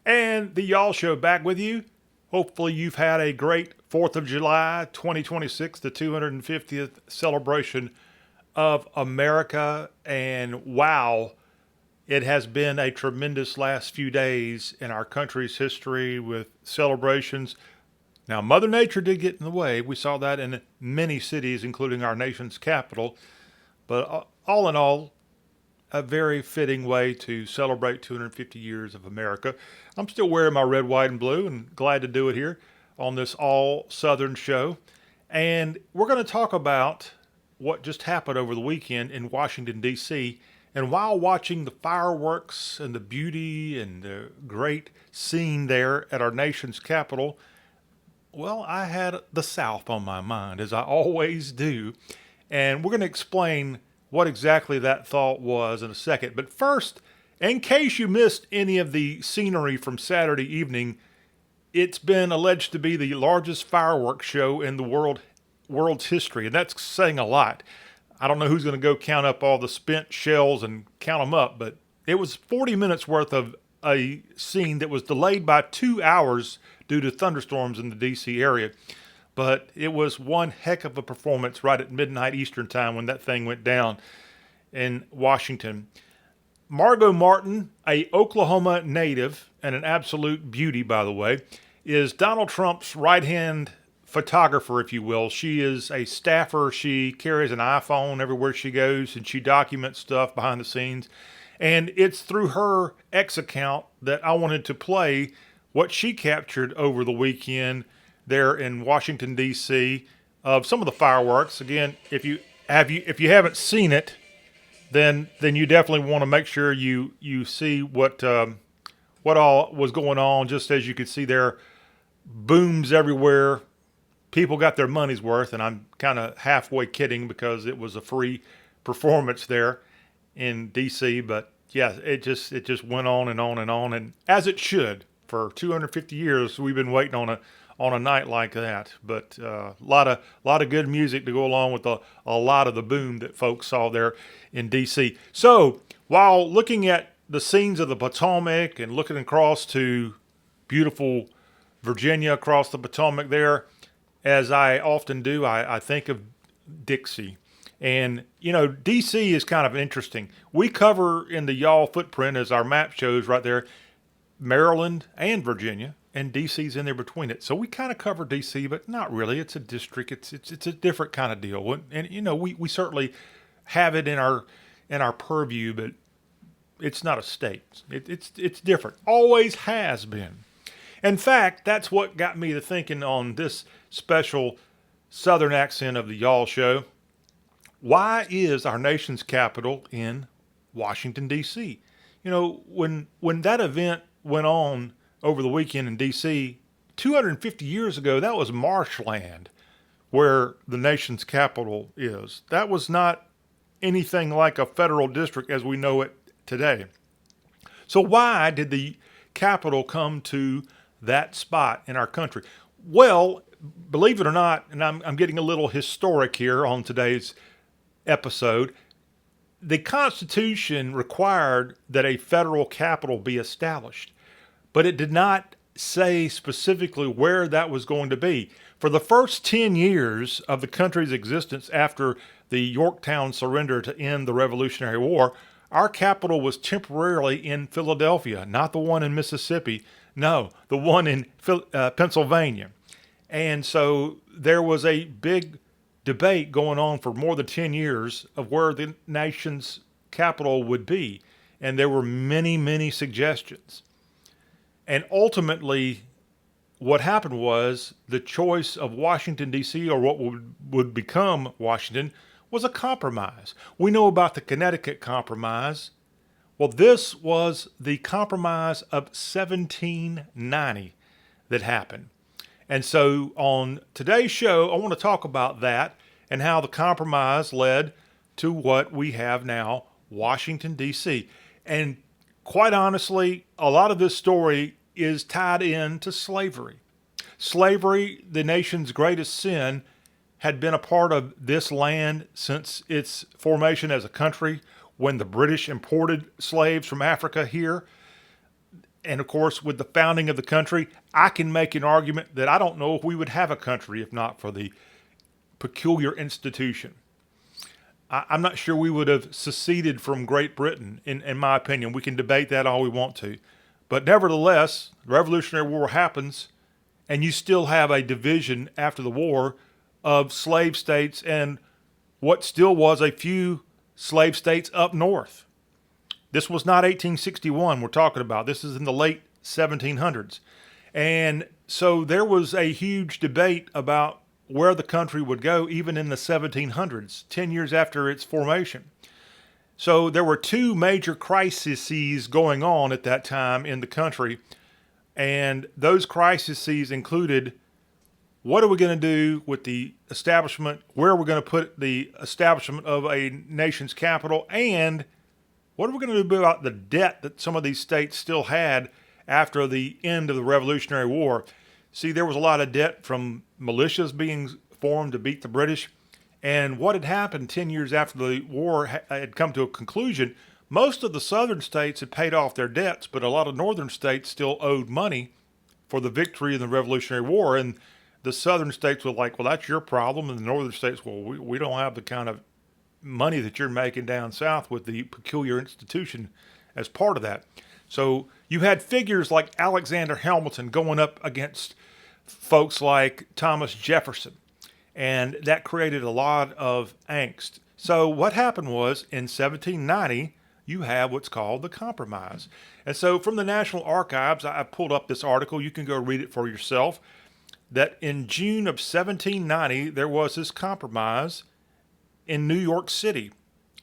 And the Y'all Show back with you. Hopefully you've had a great 4th of July 2026, the 250th celebration of America. And wow, it has been a tremendous last few days in our country's history with celebrations. Now, Mother Nature did get in the way. We saw that in many cities, including our nation's capital. But all in all, a very fitting way to celebrate 250 years of America. I'm still wearing my red, white, and blue and glad to do it here on this all Southern show. And we're going to talk about what just happened over the weekend in Washington, D.C. And while watching the fireworks and the beauty and the great scene there at our nation's capital, well, I had the South on my mind, as I always do. And we're going to explain what exactly that thought was in a second. But first, in case you missed any of the scenery from Saturday evening, it's been alleged to be the largest fireworks show in the world's history, and that's saying a lot. I don't know who's going to go count up all the spent shells and count them up, but it was 40 minutes worth of a scene that was delayed by 2 hours due to thunderstorms in the D.C. area. But it was one heck of a performance right at midnight Eastern time when that thing went down in Washington. Margot Martin, a Oklahoma native and an absolute beauty, by the way, is Donald Trump's right-hand photographer, if you will. She is a staffer. She carries an iPhone everywhere she goes, and she documents stuff behind the scenes. And it's through her X account that I wanted to play what she captured over the weekend there in Washington, D.C. of some of the fireworks. Again, if you haven't seen it, then you definitely want to make sure you see what all was going on. Just as you could see there, booms everywhere. People got their money's worth, and I'm kind of halfway kidding because it was a free performance there in D.C. But yeah, it just went on and on and on, and as it should. For 250 years, we've been waiting on a night like that. But a lot of good music to go along with a lot of the boom that folks saw there in D.C. So while looking at the scenes of the Potomac and looking across to beautiful Virginia across the Potomac there, as I often do, I think of Dixie. And, you know, D.C. is kind of interesting. We cover in the Yall footprint, as our map shows right there, Maryland and Virginia, and D.C.'s in there between it. So we kind of cover D.C., but not really. It's a district. It's a different kind of deal. And you know, we certainly have it in our purview, but it's not a state. It's different. Always has been. In fact, that's what got me to thinking on this special Southern accent of the Y'all Show. Why is our nation's capital in Washington, D.C.? You know, when that event went on over the weekend in D.C., 250 years ago, that was marshland where the nation's capital is. That was not anything like a federal district as we know it today. So why did the capital come to that spot in our country? Well, believe it or not, and I'm getting a little historic here on today's episode, the Constitution required that a federal capital be established, but it did not say specifically where that was going to be. For the first 10 years of the country's existence after the Yorktown surrender to end the Revolutionary War, our capital was temporarily in Philadelphia, not the one in Mississippi. No, the one in Pennsylvania. And so there was a big debate going on for more than 10 years of where the nation's capital would be. And there were many, many suggestions. And ultimately, what happened was the choice of Washington, D.C., or what would become Washington, was a compromise. We know about the Connecticut Compromise. Well, this was the Compromise of 1790 that happened. And so on today's show, I want to talk about that and how the compromise led to what we have now, Washington, D.C. And quite honestly, a lot of this story is tied into slavery. Slavery, the nation's greatest sin, had been a part of this land since its formation as a country when the British imported slaves from Africa here. And of course, with the founding of the country, I can make an argument that I don't know if we would have a country if not for the peculiar institution. I'm not sure we would have seceded from Great Britain, in my opinion. We can debate that all we want to. But nevertheless, the Revolutionary War happens, and you still have a division after the war of slave states and what still was a few slave states up north. This was not 1861 we're talking about. This is in the late 1700s. And so there was a huge debate about where the country would go even in the 1700s, 10 years after its formation. So there were two major crises going on at that time in the country. And those crises included, what are we going to do with the establishment? Where are we going to put the establishment of a nation's capital? And what are we going to do about the debt that some of these states still had after the end of the Revolutionary War? See, there was a lot of debt from militias being formed to beat the British. And what had happened 10 years after the war had come to a conclusion, most of the southern states had paid off their debts, but a lot of northern states still owed money for the victory in the Revolutionary War. And the southern states were like, well, that's your problem. And the northern states, well, we don't have the kind of money that you're making down south with the peculiar institution as part of that. So you had figures like Alexander Hamilton going up against folks like Thomas Jefferson, and that created a lot of angst. So what happened was, in 1790, you have what's called the Compromise. And so from the National Archives, I pulled up this article. You can go read it for yourself. That in June of 1790, there was this compromise in New York City.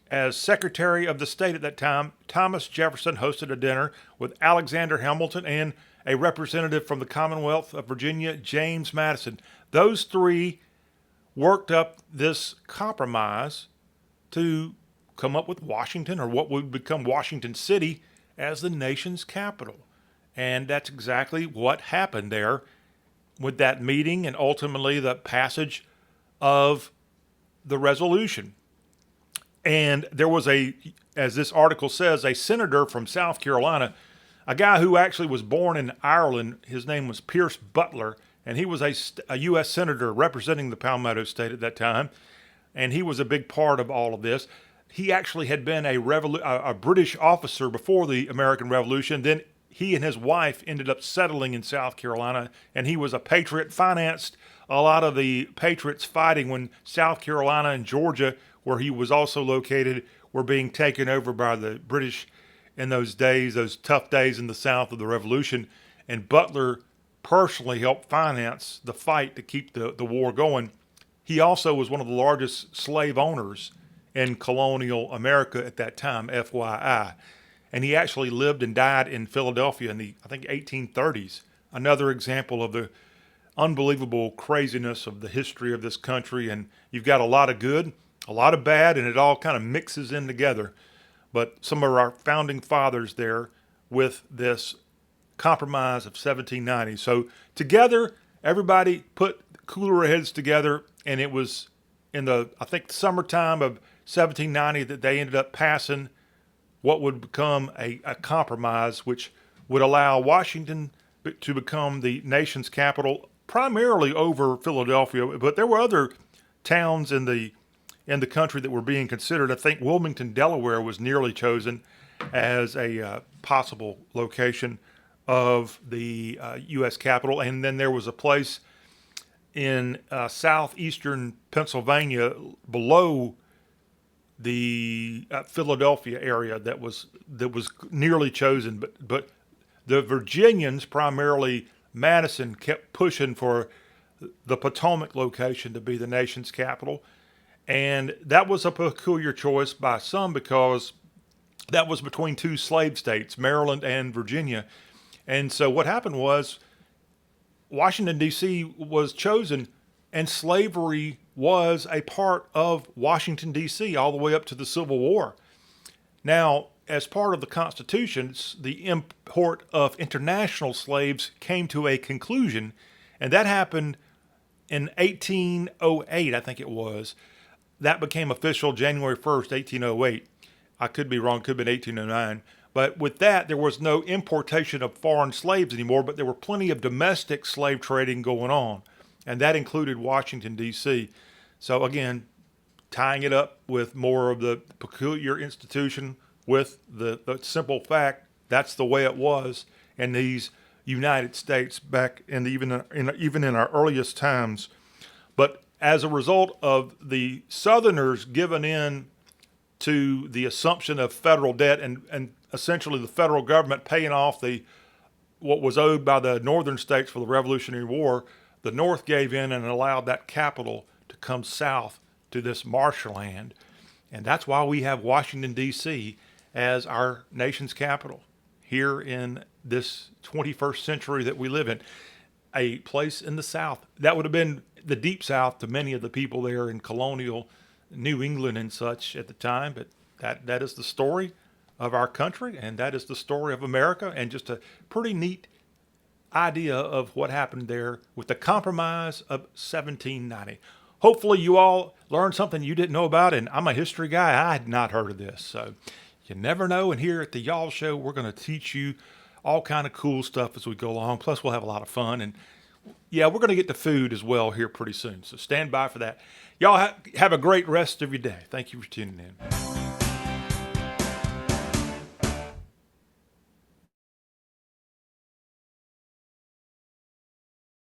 As Secretary of the State at that time, Thomas Jefferson hosted a dinner with Alexander Hamilton and a representative from the Commonwealth of Virginia, James Madison. Those three worked up this compromise to come up with Washington, or what would become Washington City, as the nation's capital. And that's exactly what happened there with that meeting and ultimately the passage of the resolution. And there was as this article says, a senator from South Carolina, a guy who actually was born in Ireland. His name was Pierce Butler, and he was a U.S. senator representing the Palmetto State at that time. And he was a big part of all of this. He actually had been a British officer before the American Revolution. Then he and his wife ended up settling in South Carolina, and he was a patriot, financed a lot of the patriots fighting when South Carolina and Georgia, where he was also located, were being taken over by the British in those days, those tough days in the South of the Revolution. And Butler personally helped finance the fight to keep the war going. He also was one of the largest slave owners in colonial America at that time, FYI. And he actually lived and died in Philadelphia in the, I think, 1830s. Another example of the unbelievable craziness of the history of this country. And you've got a lot of good, a lot of bad, and it all kind of mixes in together. But some of our founding fathers there with this compromise of 1790. So together, everybody put cooler heads together, and it was in the, I think, summertime of 1790 that they ended up passing what would become a compromise, which would allow Washington to become the nation's capital, primarily over Philadelphia. But there were other towns in the country that were being considered. I think Wilmington, Delaware was nearly chosen as a possible location of the U.S. Capitol. And then there was a place in southeastern Pennsylvania below the Philadelphia area that was nearly chosen. But the Virginians, primarily Madison, kept pushing for the Potomac location to be the nation's capital. And that was a peculiar choice by some because that was between two slave states, Maryland and Virginia. And so what happened was Washington, D.C. was chosen, and slavery was a part of Washington, D.C. all the way up to the Civil War. Now, as part of the Constitution, the import of international slaves came to a conclusion, and that happened in 1808, I think it was. That became official January 1st, 1808. I could be wrong, could have been 1809. But with that, there was no importation of foreign slaves anymore, but there were plenty of domestic slave trading going on. And that included Washington, D.C. So again, tying it up with more of the peculiar institution with the simple fact that's the way it was in these United States back in even in our earliest times. But as a result of the Southerners giving in to the assumption of federal debt and essentially the federal government paying off what was owed by the northern states for the Revolutionary War, the North gave in and allowed that capital to come south to this marshland. And that's why we have Washington, D.C. as our nation's capital here in this 21st century that we live in. A place in the South. That would have been the deep South to many of the people there in colonial New England and such at the time. But that is the story of our country, and that is the story of America, and just a pretty neat idea of what happened there with the Compromise of 1790. Hopefully you all learned something you didn't know about, and I'm a history guy. I had not heard of this, so you never know. And here at the Yall Show, we're going to teach you all kind of cool stuff as we go along. Plus, we'll have a lot of fun, and yeah, we're going to get to food as well here pretty soon, so stand by for that. Y'all have a great rest of your day. Thank you for tuning in.